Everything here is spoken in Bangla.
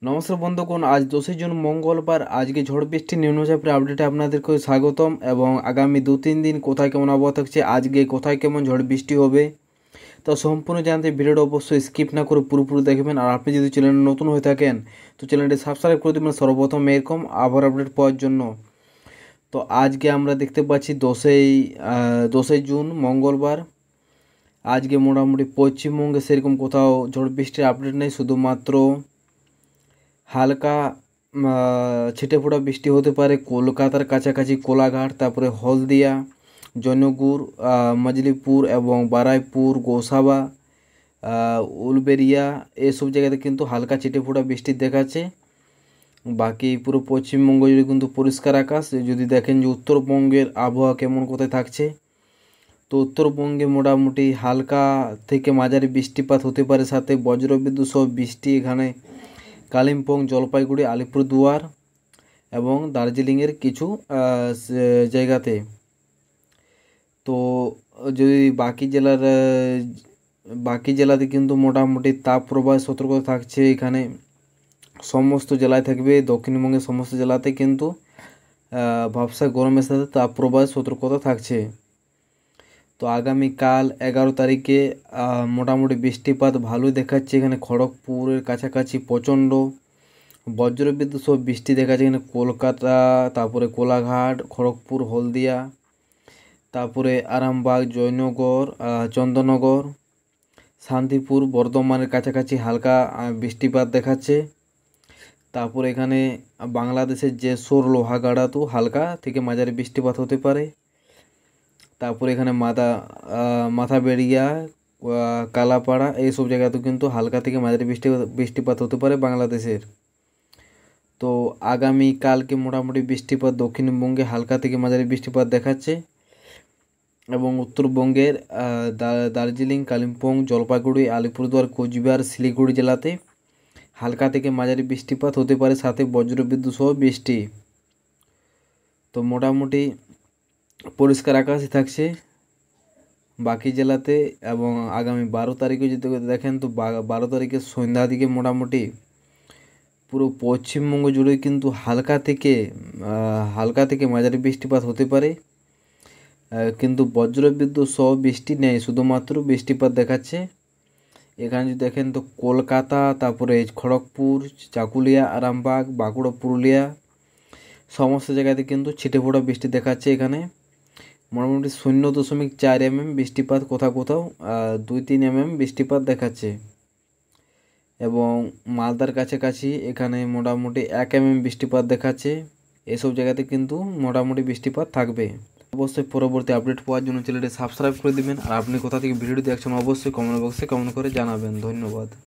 নমস্কার বন্ধুগণ, আজ 10 জুন মঙ্গলবার। আজকে ঝড় বৃষ্টি নিম্নচাপের আপডেটে আপনাদেরকে স্বাগতম। এবং আগামী 2-3 দিন কোথায় কেমন আবহাওয়া থাকছে, আজকে কোথায় কেমন ঝড় বৃষ্টি হবে, তো সম্পূর্ণ জানতে ভিডিওটা অবশ্যই স্কিপ না করে পুরোপুরি দেখবেন। আর আপনি যদি চ্যানেলে নতুন হয়ে থাকেন তো চ্যানেলটি সাবস্ক্রাইব করে দেবেন সর্বপ্রথম এরকম আবহাওয়ার আপডেট পাওয়ার জন্য। তো আজকে আমরা দেখতে পাচ্ছি 10 জুন মঙ্গলবার। আজকে মোটামুটি পশ্চিমবঙ্গে সেরকম কোথাও ঝড় বৃষ্টির আপডেট নেই, শুধুমাত্র হালকা ছিটেফোঁটা বৃষ্টি হতে পারে কলকাতার কাছাকাছি কোলাঘাট, তারপরে হলদিয়া, জয়নগর, মজলিপুর এবং বারুইপুর, গোসাবা, উলবেড়িয়া, এসব জায়গাতে কিন্তু হালকা ছিটেফোঁটা বৃষ্টি দেখাচ্ছে। বাকি পুরো পশ্চিমবঙ্গ জুড়ে কিন্তু পরিষ্কার আকাশ। যদি দেখেন যে উত্তরবঙ্গের আবহাওয়া কেমন কোথায় থাকছে, তো উত্তরবঙ্গে মোটামুটি হালকা থেকে মাঝারি বৃষ্টিপাত হতে পারে, সাথে বজ্রবিদ্যুৎ সহ বৃষ্টি এখানে কালিম্পং, জলপাইগুড়ি, আলিপুরদুয়ার এবং দার্জিলিংয়ের কিছু জায়গাতে। তো যদি বাকি জেলাতে কিন্তু মোটামুটি তাপপ্রবাহ সতর্কতা থাকছে। এখানে সমস্ত জেলায় থাকবে, দক্ষিণবঙ্গের সমস্ত জেলাতে কিন্তু ভ্যাপসা গরমের সাথে তাপপ্রবাহ সতর্কতা থাকছে। তো আগামীকাল 11 তারিখে মোটামুটি বৃষ্টিপাত ভালোই দেখাচ্ছে। এখানে খড়গপুরের কাছাকাছি প্রচণ্ড বজ্রবিদ্যুৎ সহ বৃষ্টি দেখাচ্ছে। এখানে কলকাতা, তারপরে কোলাঘাট, খড়গপুর, হলদিয়া, তারপরে আরামবাগ, জয়নগর, চন্দননগর, শান্তিপুর, বর্ধমানের কাছাকাছি হালকা বৃষ্টিপাত দেখাচ্ছে। তারপরে এখানে বাংলাদেশের যেসোর, লোহাগাড়াতেও হালকা থেকে মাঝারি বৃষ্টিপাত হতে পারে। তারপরে এখানে মাথাবেড়িয়া, কালাপাড়া, এইসব জায়গাতেও কিন্তু হালকা থেকে মাঝারি বৃষ্টিপাত হতে পারে বাংলাদেশের। তো আগামীকালকে মোটামুটি বৃষ্টিপাত দক্ষিণবঙ্গে হালকা থেকে মাঝারি বৃষ্টিপাত দেখাচ্ছে এবং উত্তরবঙ্গের দার্জিলিং, কালিম্পং, জলপাইগুড়ি, আলিপুরদুয়ার, কোচবিহার, শিলিগুড়ি জেলাতে হালকা থেকে মাঝারি বৃষ্টিপাত হতে পারে, সাথে বজ্রবিদ্যুৎ সহ বৃষ্টি। তো মোটামুটি পরিষ্কার আকাশই থাকছে বাকি জেলাতে। এবং আগামী 12 তারিখে যদি দেখেন তো 12 তারিখে সন্ধ্যা দিকে মোটামুটি পুরো পশ্চিমবঙ্গ জুড়ে কিন্তু হালকা থেকে মাঝারি বৃষ্টিপাত হতে পারে, কিন্তু বজ্রবিদ্যুৎ সহ বৃষ্টি নেই, শুধুমাত্র বৃষ্টিপাত দেখাচ্ছে। এখানে যদি দেখেন তো কলকাতা, তারপরে খড়গপুর, চাকুলিয়া, আরামবাগ, বাঁকুড়া, পুরুলিয়া সমস্ত জায়গাতে কিন্তু ছিটেফোঁটা বৃষ্টি দেখাচ্ছে। এখানে মোটামুটি 0.4 mm বৃষ্টিপাত, কোথাও কোথাও 2-3 mm বৃষ্টিপাত দেখাচ্ছে। এবং মালদার কাছাকাছি এখানে মোটামুটি 1 mm বৃষ্টিপাত দেখাচ্ছে। এসব জায়গাতে কিন্তু মোটামুটি বৃষ্টিপাত থাকবে। অবশ্যই পরবর্তী আপডেট পাওয়ার জন্য চ্যানেলটি সাবস্ক্রাইব করে দেবেন। আর আপনি কোথা থেকে ভিডিওটি দেখছেন অবশ্যই কমেন্ট বক্সে কমেন্ট করে জানাবেন। ধন্যবাদ।